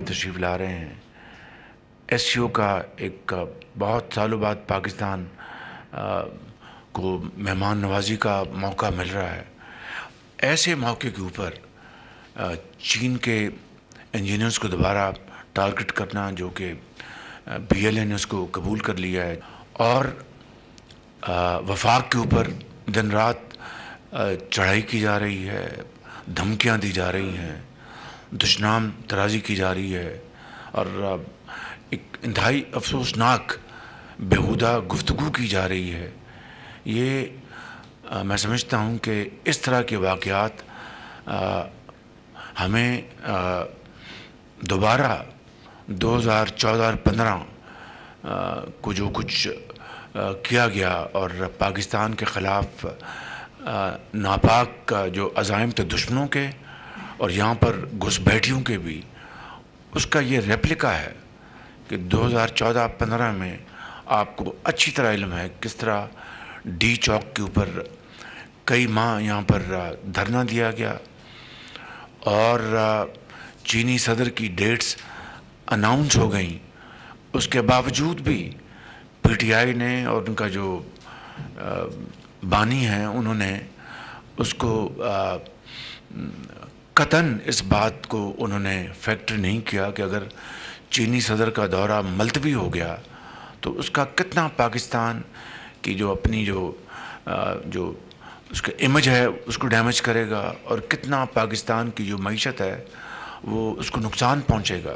तशरीफ़ ला रहे हैं। एससीओ का एक बहुत सालों बाद पाकिस्तान को मेहमान नवाजी का मौका मिल रहा है। ऐसे मौके के ऊपर चीन के इंजीनियर्स को दोबारा टारगेट करना, जो कि BLA ने उसको कबूल कर लिया है, और वफाक के ऊपर दिन रात चढ़ाई की जा रही है, धमकियां दी जा रही हैं, दुश्मनाम तराजी की जा रही है, और एक इंतहाई अफसोसनाक बेहुदा गुफ्तगू की जा रही है। ये मैं समझता हूँ कि इस तरह के वाक़यात हमें दोबारा 2014-15 को जो कुछ किया गया और पाकिस्तान के ख़िलाफ़ नापाक जो अज़ाइम थे दुश्मनों के और यहाँ पर घुसपैठियों के भी, उसका ये रेप्लिका है कि 2014-15 में आपको अच्छी तरह इल्म है किस तरह डी चौक के ऊपर कई माह यहाँ पर धरना दिया गया और चीनी सदर की डेट्स अनाउंस हो गई। उसके बावजूद भी PTI ने और उनका जो बानी हैं उन्होंने उसको कतन इस बात को उन्होंने फैक्टर नहीं किया कि अगर चीनी सदर का दौरा मुलतवी हो गया तो उसका कितना पाकिस्तान की जो अपनी जो उसका इमेज है उसको डैमेज करेगा और कितना पाकिस्तान की जो मईशत है वो उसको नुकसान पहुंचेगा।